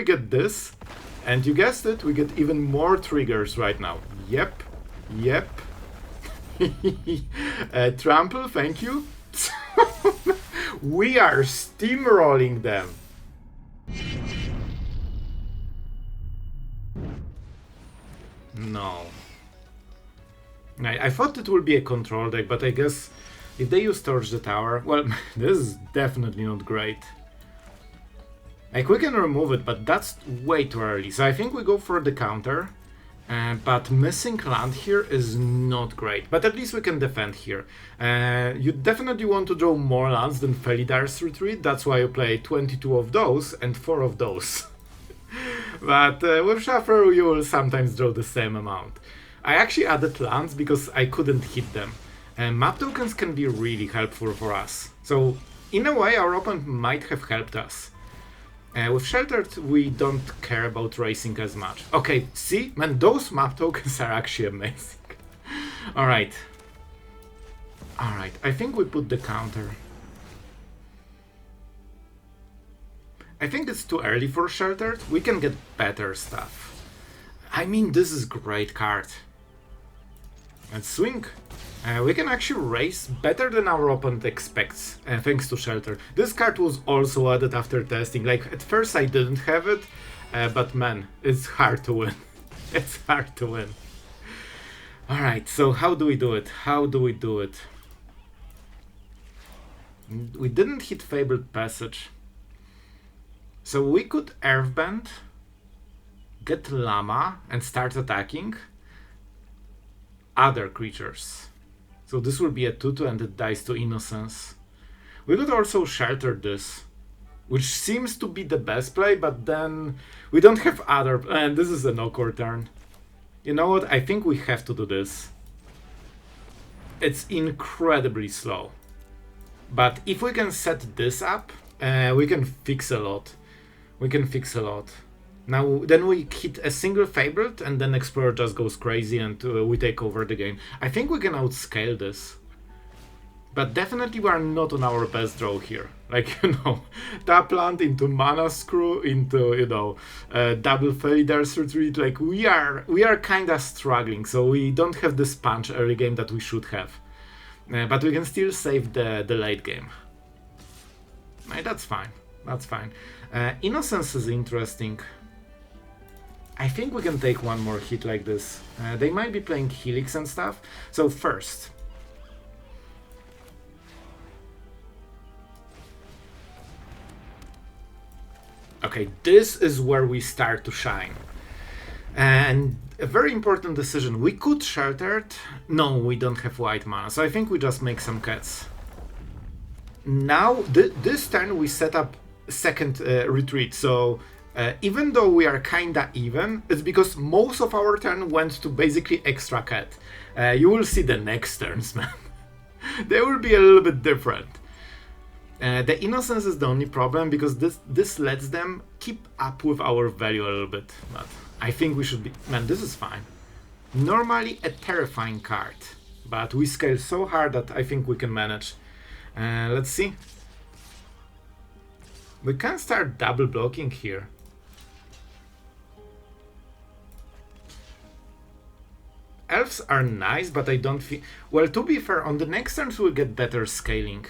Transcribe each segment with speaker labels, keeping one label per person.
Speaker 1: we get this, and you guessed it, we get even more triggers right now. Yep, yep. Trample, thank you. We are steamrolling them. No. I thought it would be a control deck, but I guess if they use Torch the Tower, well, this is definitely not great. Like, we can remove it, but that's way too early. So I think we go for the counter. But missing land here is not great. But at least we can defend here. You definitely want to draw more lands than Felidar's Retreat. That's why you play 22 of those and 4 of those. But with Shuffle you will sometimes draw the same amount. I actually added lands because I couldn't hit them. Map tokens can be really helpful for us. So in a way our opponent might have helped us. With Sheltered we don't care about racing as much. Okay, see? Man, those map tokens are actually amazing. Alright. Alright, I think we put the counter. I think it's too early for Sheltered. We can get better stuff. I mean, this is great card. Let's swing. We can actually race better than our opponent expects, thanks to Shelter. This card was also added after testing. Like, at first I didn't have it, but man, it's hard to win. It's hard to win. Alright, so how do we do it? How do we do it? We didn't hit Fabled Passage. So we could Earthbend, get Llama, and start attacking other creatures. So this will be a 2/2 and it dies to Innocence. We could also Shelter this, which seems to be the best play, but then we don't have other... And this is an awkward turn. You know what? I think we have to do this. It's incredibly slow. But if we can set this up, we can fix a lot. We can fix a lot. Now, then we hit a single Fabled, and then Explorer just goes crazy and we take over the game. I think we can outscale this. But definitely we are not on our best draw here. Like, you know, tap land into Mana Screw, into, you know, double Felidar's Retreat. Like, we are kinda struggling, so we don't have this punch early game that we should have. But we can still save the late game. That's fine. That's fine. Innocence is interesting. I think we can take one more hit like this. They might be playing Helix and stuff. So first... Okay, this is where we start to shine. And a very important decision. We could Shelter it. No, we don't have white mana. So I think we just make some cats. Now, this turn we set up second retreat. So... even though we are kinda even, it's because most of our turn went to basically extra cat. You will see the next turns, man. They will be a little bit different. The Innocence is the only problem because this lets them keep up with our value a little bit. But I think we should be... Man, this is fine. Normally a terrifying card, but we scale so hard that I think we can manage. Let's see. We can start double blocking here. Elves are nice, but I don't feel... Well, to be fair, on the next turns we'll get better scaling.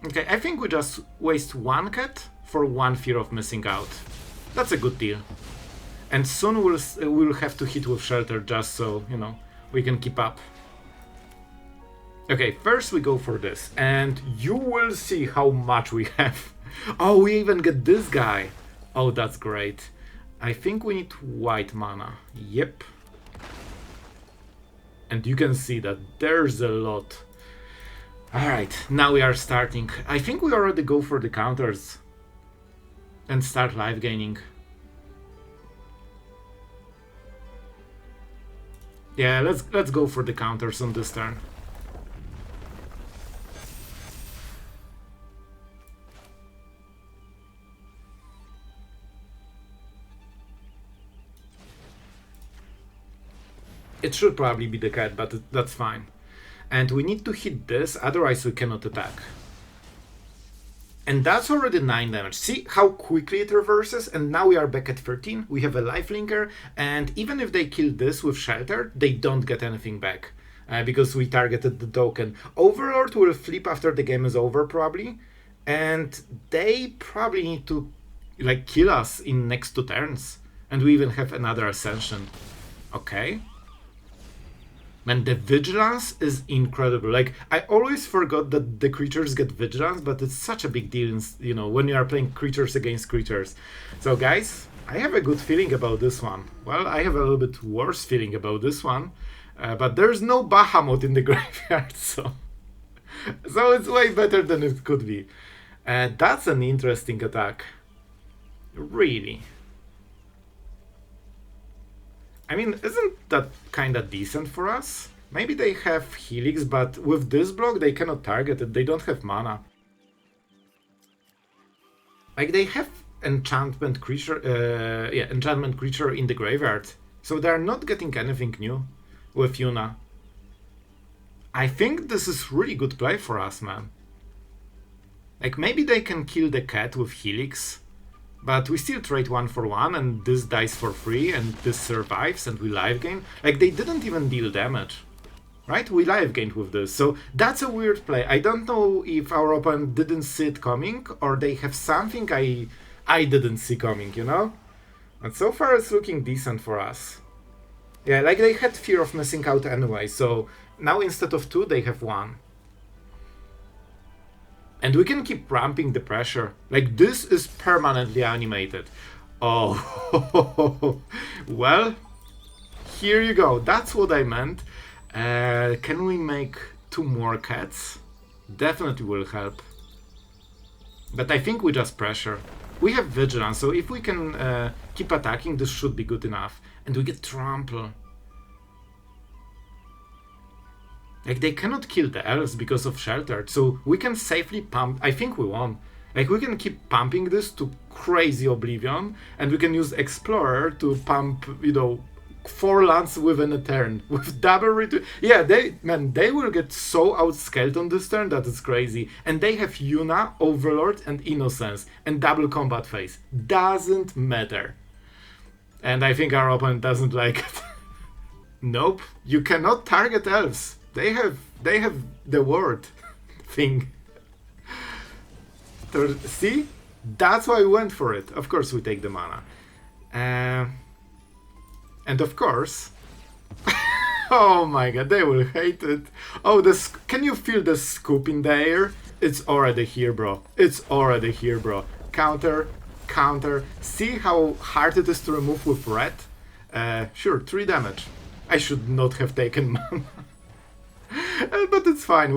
Speaker 1: Okay, I think we just waste one cat for one fear of missing out. That's a good deal. And soon we'll have to hit with Shelter just so, you know, we can keep up. Okay, first we go for this, and you will see how much we have. Oh, we even get this guy. Oh, that's great. I think we need white mana. Yep. And you can see that there's a lot. Alright, now we are starting. I think we already go for the counters. And start life gaining. Yeah, let's go for the counters on this turn. It should probably be the cat, but that's fine. And we need to hit this, otherwise we cannot attack. And that's already 9 damage. See how quickly it reverses? And now we are back at 13. We have a lifelinker. And even if they kill this with Shelter, they don't get anything back. Because we targeted the token. Overlord will flip after the game is over, probably. And they probably need to like kill us in next 2 turns. And we even have another Ascension. Okay. Man, the Vigilance is incredible. Like, I always forgot that the creatures get Vigilance, but it's such a big deal, you know, when you are playing creatures against creatures. So, guys, I have a good feeling about this one. Well, I have a little bit worse feeling about this one. But there's no Bahamut in the graveyard, so it's way better than it could be. That's an interesting attack. Really. I mean, isn't that kinda decent for us? Maybe they have Helix, but with this block they cannot target it, they don't have mana. Like, they have enchantment creature in the graveyard, so they're not getting anything new with Yuna. I think this is really good play for us, man. Like, maybe they can kill the cat with Helix, but we still trade 1 for 1, and this dies for free, and this survives, and we live gain. Like, they didn't even deal damage, right? We live gained with this, so that's a weird play. I don't know if our opponent didn't see it coming, or they have something I didn't see coming, you know? And so far it's looking decent for us. Yeah, like, they had fear of missing out anyway, so now instead of 2, they have 1. And we can keep ramping the pressure. Like, this is permanently animated. Oh, well, here you go. That's what I meant. Can we make 2 more cats? Definitely will help. But I think we just pressure. We have Vigilance, so if we can keep attacking, this should be good enough. And we get Trample. Like, they cannot kill the elves because of Shelter, so we can safely pump. I think we won. Like, we can keep pumping this to crazy oblivion, and we can use Explorer to pump, you know, 4 lands within a turn with double retreat. Yeah, they will get so outscaled on this turn that it's crazy. And they have Yuna, Overlord, and Innocence, and double combat phase. Doesn't matter. And I think our opponent doesn't like it. Nope, you cannot target elves. They have the word thing. See? That's why we went for it. Of course we take the mana. And of course... oh my god, they will hate it. Oh, can you feel the scoop in the air? It's already here, bro. It's already here, bro. Counter, counter. See how hard it is to remove with red? Sure, 3 damage. I should not have taken mana. But it's fine,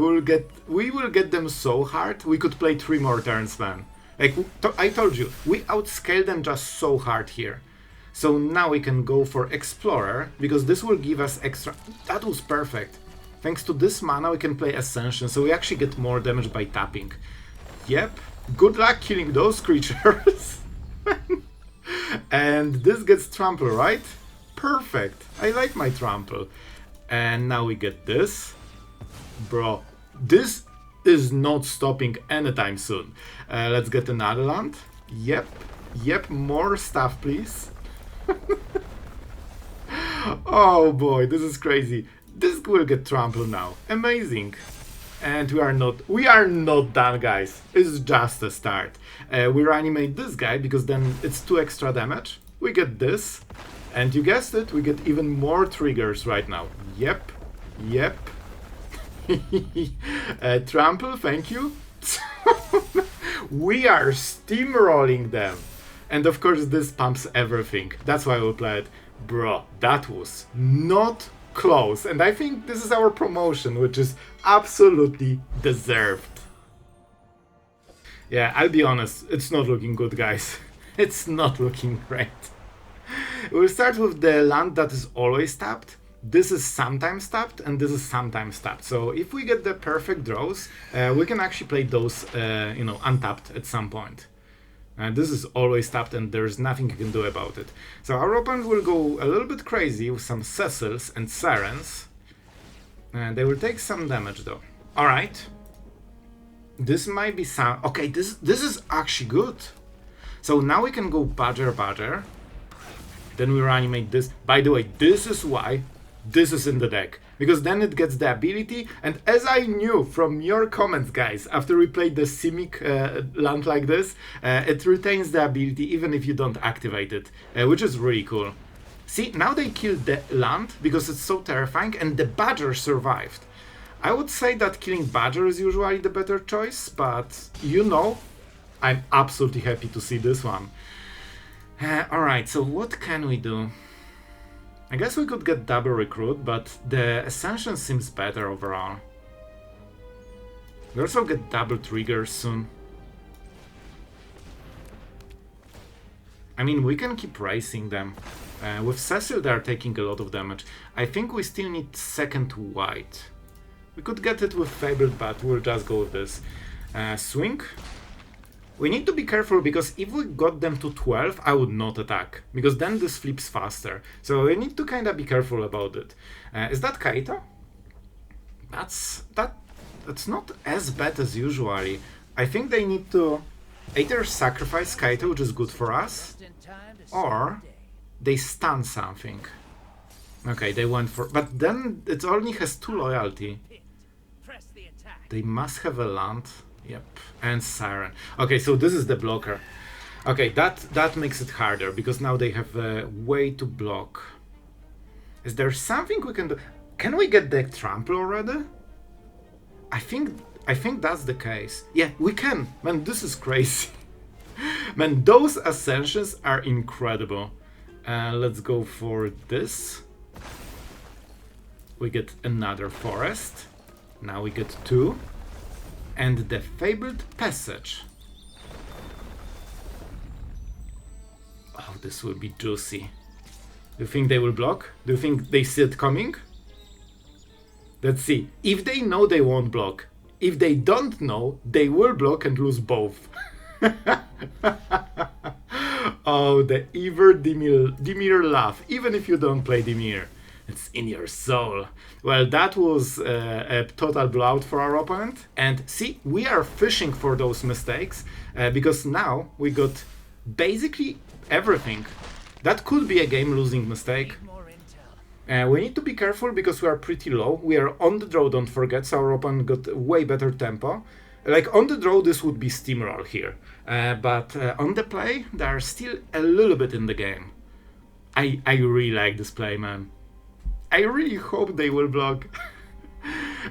Speaker 1: we will get them so hard, we could play 3 more turns, man. Like, I told you, we outscaled them just so hard here. So now we can go for Explorer, because this will give us extra... That was perfect. Thanks to this mana we can play Ascension, so we actually get more damage by tapping. Yep, good luck killing those creatures. And this gets Trample, right? Perfect, I like my Trample. And now we get this. Bro, this is not stopping anytime soon. Let's get another land. Yep, more stuff, please. Oh boy, this is crazy. This will get trampled now. Amazing. And we are not done, guys. It's just a start. We reanimate this guy because then it's 2 extra damage. We get this. And you guessed it, we get even more triggers right now. Yep. Trample, thank you. We are steamrolling them. And of course this pumps everything. That's why we play it. Bro, that was not close. And I think this is our promotion, which is absolutely deserved. Yeah, I'll be honest, it's not looking good, guys. It's not looking great. We'll start with the land that is always tapped. This is sometimes tapped, and this is sometimes tapped. So if we get the perfect draws, we can actually play those, untapped at some point. This is always tapped, and there's nothing you can do about it. So our opponent will go a little bit crazy with some Cecils and Sirens. They will take some damage, though. Alright. This might be some... Okay, this is actually good. So now we can go Badger. Then we reanimate this. By the way, this is why this is in the deck. Because then it gets the ability. And as I knew from your comments, guys, after we played the Simic land like this, it retains the ability even if you don't activate it, which is really cool. See, now they killed the land because it's so terrifying, and the Badger survived. I would say that killing Badger is usually the better choice, but you know, I'm absolutely happy to see this one. Alright, so what can we do? I guess we could get double recruit, but the Ascension seems better overall. We also get double triggers soon. I mean, we can keep racing them. With Cecil, they are taking a lot of damage. I think we still need second white. We could get it with Fabled, but we'll just go with this. Swing. We need to be careful, because if we got them to 12, I would not attack. Because then this flips faster. So we need to kind of be careful about it. Is that Kaito? That's not as bad as usually. I think they need to either sacrifice Kaito, which is good for us, or they stun something. Okay, they went for... But then it only has 2 loyalty. They must have a land. Yep. And Siren. Okay, so this is the blocker. Okay, that makes it harder, because now they have a way to block. Is there something we can do? Can we get the trample already? I think that's the case. Yeah, we can. Man, this is crazy. Man, those Ascensions are incredible. Let's go for this. We get another forest. Now we get 2. And the Fabled Passage. Oh, this will be juicy. Do you think they will block? Do you think they see it coming? Let's see. If they know, they won't block. If they don't know, they will block and lose both. Oh, the Ever Dimir laugh. Even if you don't play Dimir. It's in your soul. Well, that was a total blowout for our opponent. And see, we are fishing for those mistakes, because now we got basically everything. That could be a game-losing mistake. We need to be careful because we are pretty low. We are on the draw, don't forget, so our opponent got way better tempo. Like, on the draw, this would be steamroll here. But on the play, they are still a little bit in the game. I really like this play, man. I really hope they will block.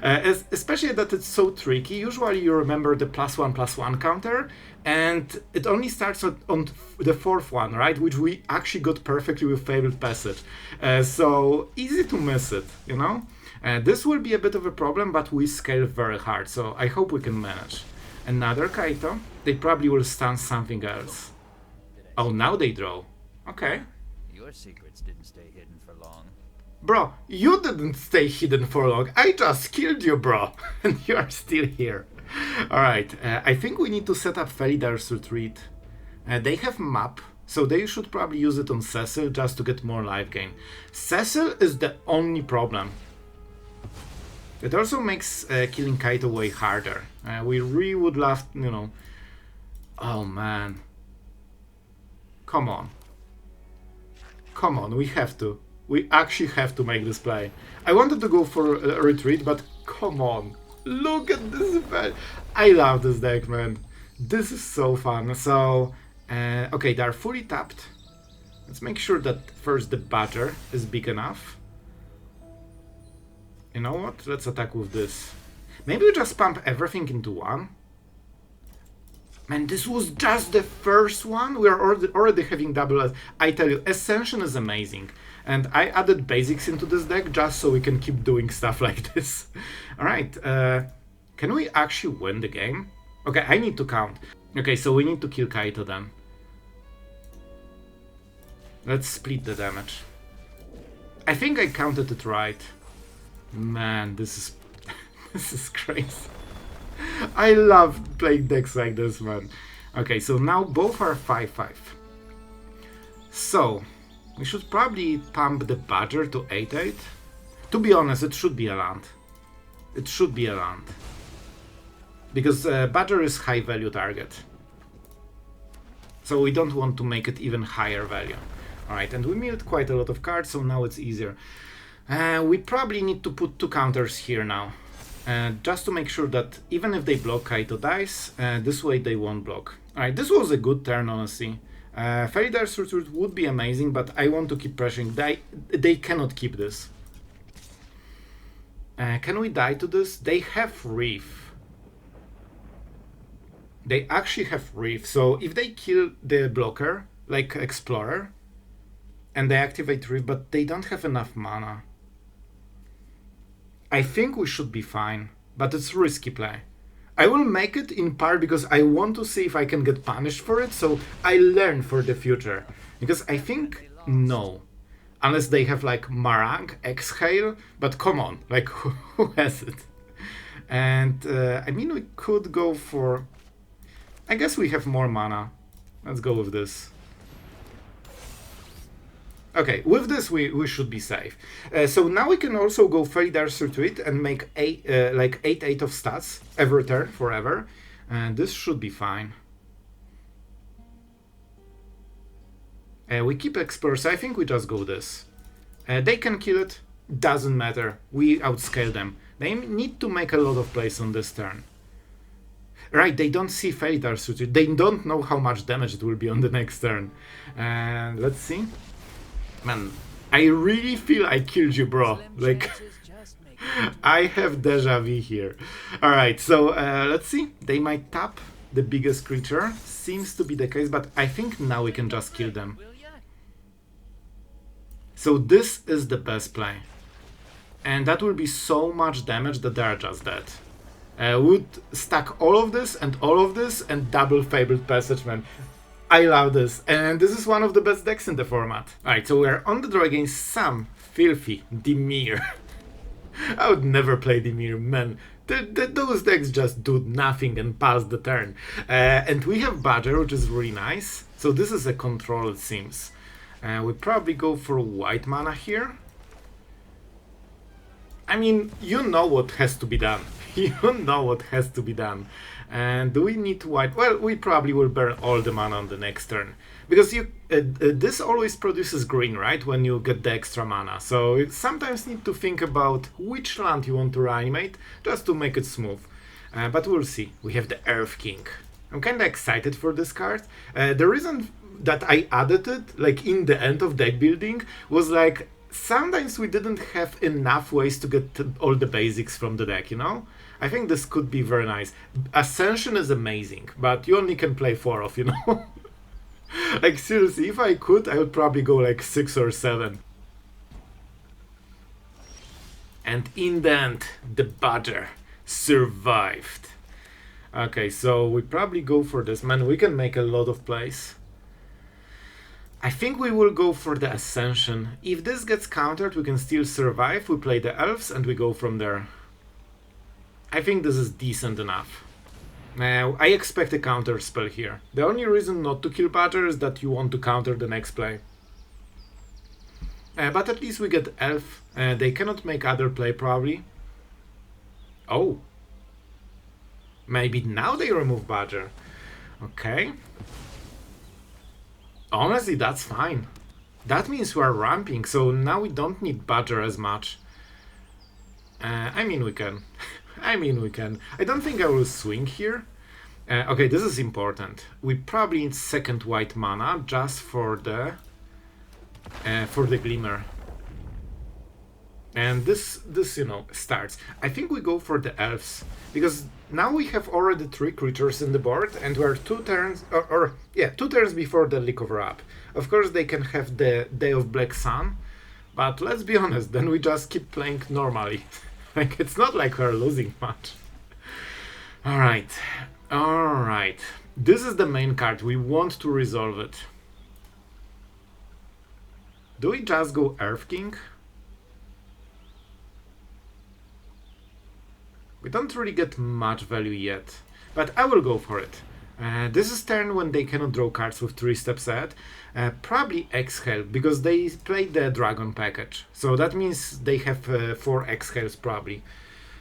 Speaker 1: Especially that it's so tricky. Usually you remember the +1/+1 counter, and it only starts on the 4th one, right? Which we actually got perfectly with Fabled Passage. So easy to miss it, you know? This will be a bit of a problem, but we scale very hard, so I hope we can manage. Another Kaito. They probably will stun something else. Oh, now they draw. Okay.
Speaker 2: Your secrets didn't stay hidden for long.
Speaker 1: Bro, you didn't stay hidden for long. I just killed you, bro. And you are still here. Alright, I think we need to set up Felidar's Retreat. They have map, so they should probably use it on Cecil just to get more life gain. Cecil is the only problem. It also makes killing Kaito way harder. We really would love, you know... Oh, man. Come on. Come on, we have to. We actually have to make this play. I wanted to go for a retreat, but come on. Look at this deck. I love this deck, man. This is so fun. So, okay, they are fully tapped. Let's make sure that first the Badger is big enough. You know what? Let's attack with this. Maybe we just pump everything into one. Man, this was just the first one. We are already having double. I tell you, Ascension is amazing. And I added basics into this deck just so we can keep doing stuff like this. Alright, can we actually win the game? Okay, I need to count. Okay, so we need to kill Kaito then. Let's split the damage. I think I counted it right. Man, this is this is crazy. I love playing decks like this, man. Okay, so now both are 5/5. So we should probably pump the Badger to 8/8. To be honest, it should be a land. It should be a land. because Badger is high value target. So we don't want to make it even higher value. Alright, and we milled quite a lot of cards, so now it's easier. We probably need to put 2 counters here now. Just to make sure that even if they block Kaito dice, this way they won't block. Alright, this was a good turn, honestly. Felidar's Retreat would be amazing, but I want to keep pressuring. They cannot keep this. Can we die to this? They have Reef. They actually have Reef, so if they kill the blocker, like Explorer, and they activate Reef, but they don't have enough mana, I think we should be fine, but it's risky play. I will make it in part because I want to see if I can get punished for it, so I learn for the future. Because I think no. Unless they have like Marang, Exhale, but come on, like who has it? And I mean we could go for... I guess we have more mana. Let's go with this. Okay, with this we should be safe. So now we can also go Felidar's Retreat and make 8/8 of stats every turn forever. And this should be fine. We keep Explorer, so I think we just go this. They can kill it, doesn't matter. We outscale them. They need to make a lot of plays on this turn. Right, they don't see Felidar's Retreat. They don't know how much damage it will be on the next turn. And let's see. Man, I really feel I killed you, bro. Like, I have deja vu here. Alright, so let's see. They might tap the biggest creature. Seems to be the case, but I think now we can just kill them. So this is the best play. And that will be so much damage that they are just dead. Would stack all of this and double Fabled Passage, man. I love this, and this is one of the best decks in the format. Alright, so we're on the draw against some filthy Dimir. I would never play Dimir, man. Those decks just do nothing and pass the turn. And we have Badger, which is really nice. So this is a control, it seems. We probably go for white mana here. I mean, you know what has to be done. You know what has to be done. And do we need white? Well, we probably will burn all the mana on the next turn. Because this always produces green, right? When you get the extra mana. So you sometimes need to think about which land you want to reanimate, just to make it smooth. But we'll see. We have the Earth King. I'm kinda excited for this card. The reason that I added it, like in the end of deck building, was like, sometimes we didn't have enough ways to get all the basics from the deck, you know? I think this could be very nice. Ascension is amazing, but you only can play 4 of, you know? Like, seriously, if I could, I would probably go like 6 or 7. And in the end, the Badger survived. Okay, so we probably go for this. Man, we can make a lot of plays. I think we will go for the Ascension. If this gets countered, we can still survive. We play the Elves and we go from there. I think this is decent enough. I expect a counter spell here. The only reason not to kill Badger is that you want to counter the next play. But at least we get Elf. They cannot make other play probably. Oh. Maybe now they remove Badger. Okay. Honestly, that's fine. That means we are ramping, so now we don't need Badger as much. I mean we can. I mean we can. I don't think I will swing here. Okay, this is important. We probably need second white mana just for the Glimmer. And this you know starts. I think we go for the Elves because now we have already 3 creatures in the board and we're 2 turns 2 turns before the Leak of Wrap. Of course they can have the Day of Black Sun, but let's be honest, then we just keep playing normally. Like, it's not like we're losing much. Alright. Alright. This is the main card. We want to resolve it. Do we just go Earth King? We don't really get much value yet, but I will go for it. This is turn when they cannot draw cards with 3 steps ahead. Probably Exhale, because they played the Dragon package. So that means they have 4 Exhales probably.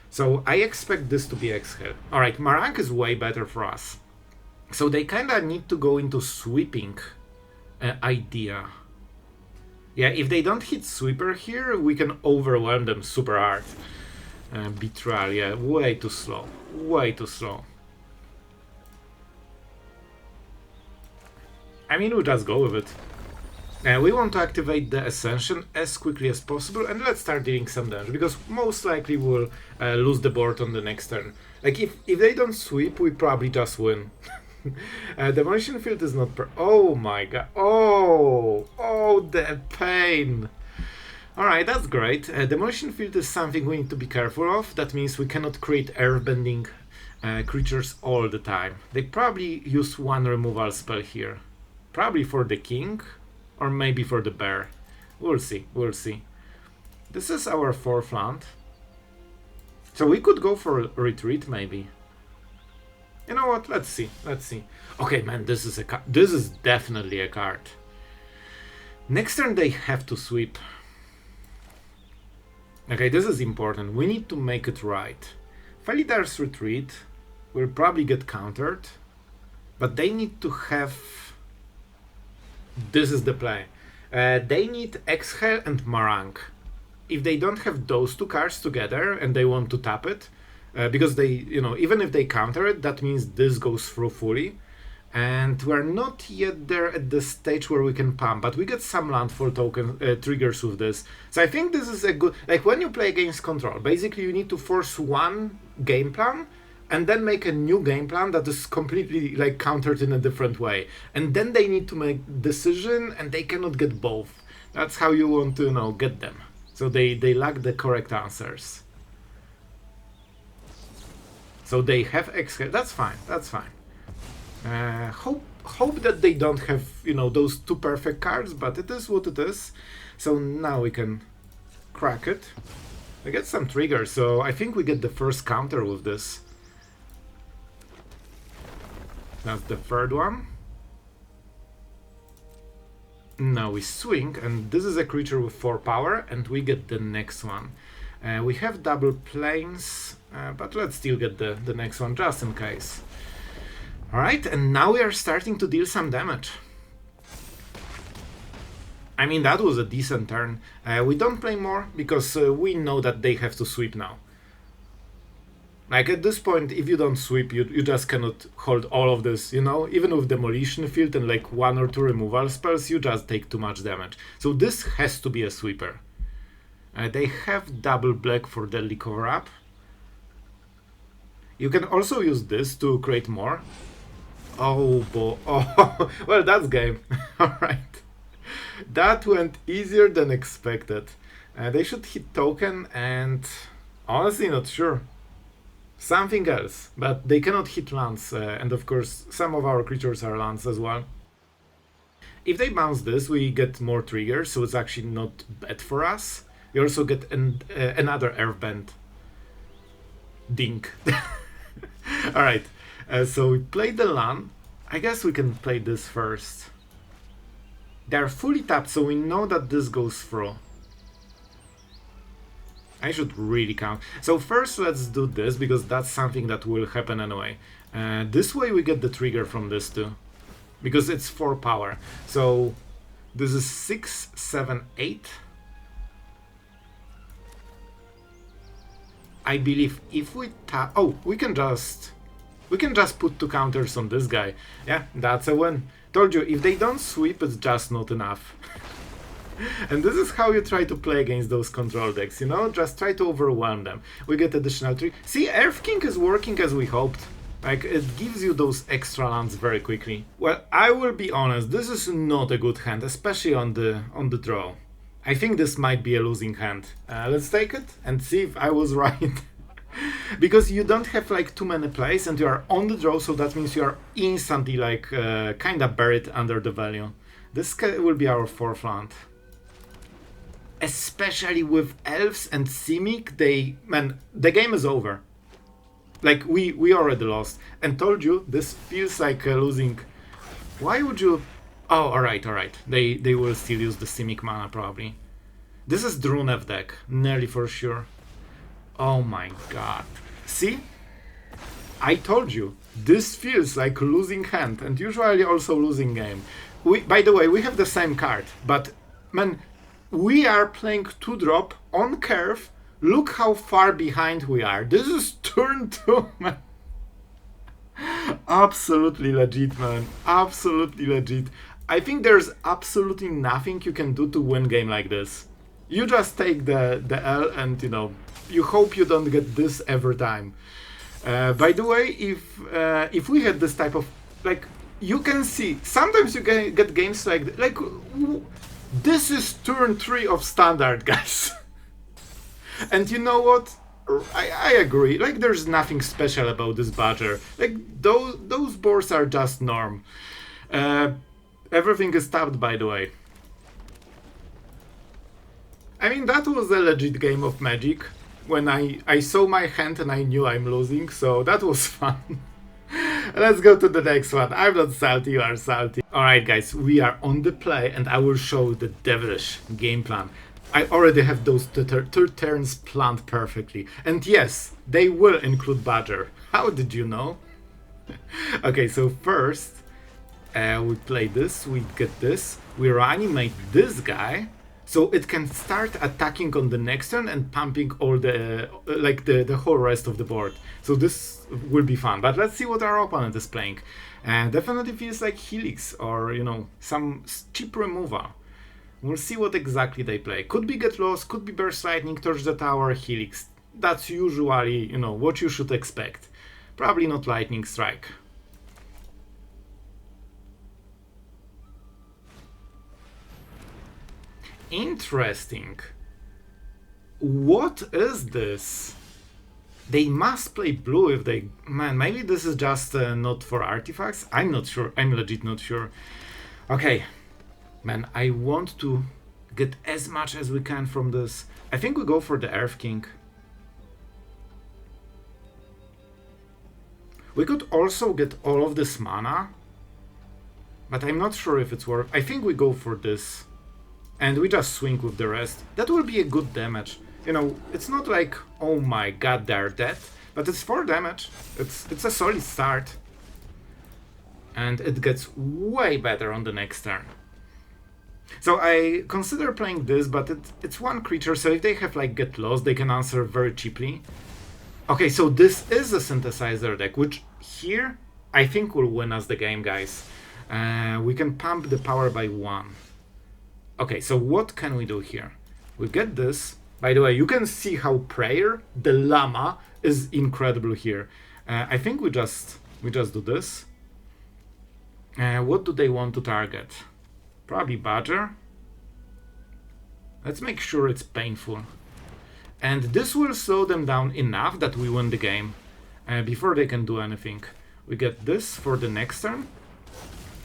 Speaker 1: So I expect this to be Exhale. Alright, Marang is way better for us. So they kinda need to go into sweeping idea. Yeah, if they don't hit Sweeper here, we can overwhelm them super hard. Betrayal, yeah, way too slow. Way too slow. I mean, we'll just go with it. We want to activate the Ascension as quickly as possible, and let's start dealing some damage, because most likely we'll lose the board on the next turn. Like, if they don't sweep, we probably just win. Demolition Field is not oh my god. Oh, the pain. Alright, that's great. Demolition Field is something we need to be careful of. That means we cannot create Earthbending creatures all the time. They probably use one removal spell here. Probably for the king, or maybe for the bear. We'll see, we'll see. This is our 4th land. So we could go for retreat, maybe. You know what? Let's see. Let's see. Okay, man, this is definitely a card. Next turn they have to sweep. Okay, this is important. We need to make it right. Felidar's Retreat will probably get countered, but they need to have... This is the play. They need Exhale and Marang. If they don't have those two cards together and they want to tap it, because they, you know, even if they counter it, that means this goes through fully. And we're not yet there at the stage where we can pump, but we get some landfall token triggers with this. So I think this is a good, like when you play against control, basically you need to force one game plan and then make a new game plan that is completely like countered in a different way. And then they need to make decision and they cannot get both. That's how you want to, you know, get them. So they lack the correct answers. So they have Exhale. That's fine. That's fine. Hope that they don't have, you know, those two perfect cards, but it is what it is. So now we can crack it. We get some triggers, so I think we get the first counter with this. That's the third one. Now we swing, and this is a creature with 4 power, and we get the next one. We have double planes, but let's still get the next one just in case. Alright, and now we are starting to deal some damage. I mean, that was a decent turn. We don't play more, because we know that they have to sweep now. Like, at this point, if you don't sweep, you just cannot hold all of this, you know? Even with Demolition Field and like 1 or 2 removal spells, you just take too much damage. So this has to be a sweeper. They have double black for Deadly Cover-Up. You can also use this to create more. Oh, boy. Oh, well, that's game. Alright. That went easier than expected. They should hit token and... honestly, not sure. Something else, but they cannot hit lands, and of course some of our creatures are lands as well. If they bounce this, we get more triggers, so it's actually not bad for us. We also get another Earthbend. Dink. Alright, so we played the land. I guess we can play this first. They're fully tapped, so we know that this goes through. I should really count. So first let's do this, because that's something that will happen anyway. This way we get the trigger from this too, because it's 4 power. So this is 6, 7, 8. I believe if we tap... oh, we can just put 2 counters on this guy. Yeah, that's a win. Told you, if they don't sweep, it's just not enough. And this is how you try to play against those control decks, you know? Just try to overwhelm them. We get additional 3. See, Earth King is working as we hoped. Like, it gives you those extra lands very quickly. Well, I will be honest, this is not a good hand, especially on the draw. I think this might be a losing hand. Let's take it and see if I was right. Because you don't have like too many plays and you are on the draw, so that means you are instantly like kinda buried under the value. This will be our 4th land. Especially with elves and Simic, the game is over. Like, we already lost. And told you, this feels like losing. Why would you... oh, alright. They will still use the Simic mana, probably. This is Drunev deck, nearly for sure. Oh my god. See? I told you. This feels like losing hand and usually also losing game. By the way, we have the same card, but man, we are playing 2-drop on curve. Look how far behind we are. This is turn 2, man. Absolutely legit, man. Absolutely legit. I think there's absolutely nothing you can do to win game like this. You just take the L and, you know, you hope you don't get this every time. By the way, if we had this type of, like, you can see, sometimes you get games like this is turn 3 of standard, guys. And you know what? I agree. Like, there's nothing special about this Badger. Like, those boards are just norm. Everything is tapped, by the way. I mean, that was a legit game of Magic. When I saw my hand and I knew I'm losing, so that was fun. Let's go to the next one. I'm not salty, you are salty. Alright guys, we are on the play and I will show the devilish game plan. I already have those two turns planned perfectly. And yes, they will include Badger. How did you know? Okay, so first, we play this, we get this, we reanimate this guy, so it can start attacking on the next turn and pumping all the, the whole rest of the board. So this will be fun, but let's see what our opponent is playing. Definitely feels like Helix or, you know, some cheap removal. We'll see what exactly they play. Could be Get Lost, could be Burst Lightning, Torch the Tower, Helix. That's usually, you know, what you should expect. Probably not Lightning Strike. Interesting. What is this? They must play blue if they... Man, maybe this is just not for artifacts? I'm not sure. I'm legit not sure. Okay. Man, I want to get as much as we can from this. I think we go for the Earth King. We could also get all of this mana. But I'm not sure if it's worth... I think we go for this. And we just swing with the rest. That will be a good damage. You know, it's not like, oh my god, they're dead. But it's 4 damage. It's a solid start. And it gets way better on the next turn. So I consider playing this, but it's one creature, so if they have like Get Lost, they can answer very cheaply. Okay, so this is a synthesizer deck, which here I think will win us the game, guys. We can pump the power by 1. Okay, so what can we do here? We get this. By the way, you can see how Prayer, the llama, is incredible here. I think we just do this. What do they want to target? Probably Badger. Let's make sure it's painful. And this will slow them down enough that we win the game before they can do anything. We get this for the next turn.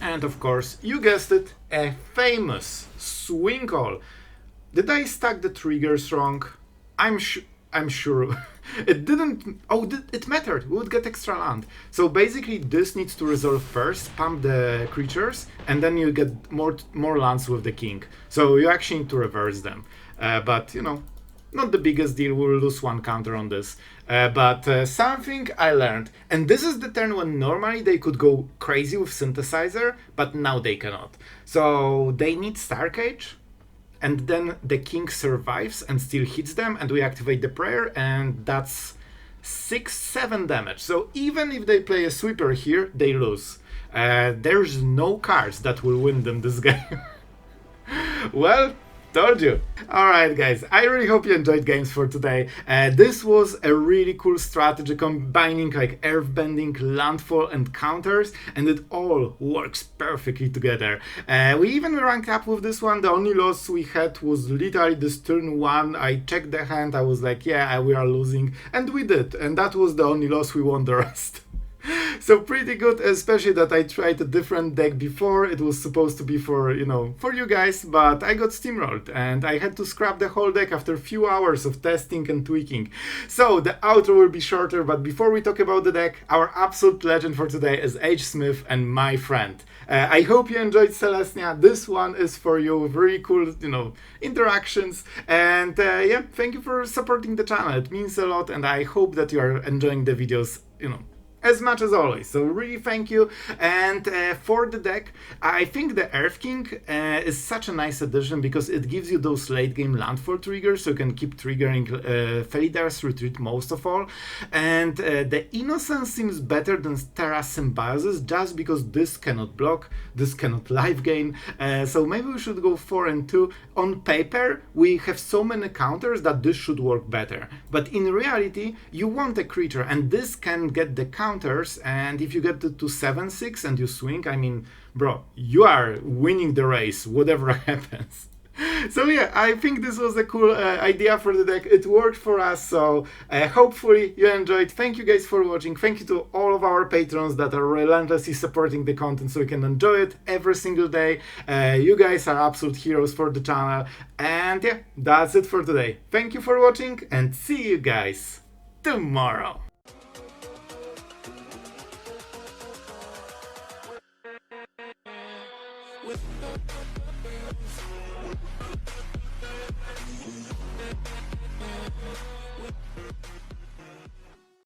Speaker 1: And of course, you guessed it, a famous swing call. Did I stack the triggers wrong? I'm sure. It didn't... Oh, it mattered. We would get extra land. So basically, this needs to resolve first, pump the creatures, and then you get more lands with the king. So you actually need to reverse them. But, you know, not the biggest deal. We'll lose 1 counter on this. But something I learned. And this is the turn when normally they could go crazy with Synthesizer, but now they cannot. So they need Starcage. And then the king survives and still hits them, and we activate the prayer, and that's 6-7 damage. So even if they play a sweeper here, they lose. There's no cards that will win them this game. Well, told you. Alright guys, I really hope you enjoyed games for today. This was a really cool strategy combining like earthbending, landfall and counters, and it all works perfectly together. We even ranked up with this one. The only loss we had was literally this turn 1. I checked the hand, I was like, yeah, we are losing, and we did, and that was the only loss. We won the rest. So pretty good, especially that I tried a different deck before. It was supposed to be for, you know, for you guys, but I got steamrolled and I had to scrap the whole deck after a few hours of testing and tweaking. So the outro will be shorter, but before we talk about the deck, our absolute legend for today is H. Smith and my friend. I hope you enjoyed Celestia. This one is for you. Very cool, you know, interactions. And yeah, thank you for supporting the channel. It means a lot, and I hope that you are enjoying the videos, you know, as much as always. So really thank you. And for the deck, I think the Earth King is such a nice addition because it gives you those late game landfall triggers, so you can keep triggering Felidar's Retreat most of all. And the Innocence seems better than Terrasymbiosis just because this cannot block, this cannot life gain. So maybe we should go 4 and 2. On paper, we have so many counters that this should work better. But in reality, you want a creature, and this can get the counters, and if you get to 7-6 and you swing, I mean, bro, you are winning the race, whatever happens. So yeah, I think this was a cool idea for the deck. It worked for us, so hopefully you enjoyed. Thank you guys for watching. Thank you to all of our patrons that are relentlessly supporting the content so we can enjoy it every single day. You guys are absolute heroes for the channel. And yeah, that's it for today. Thank you for watching and see you guys tomorrow.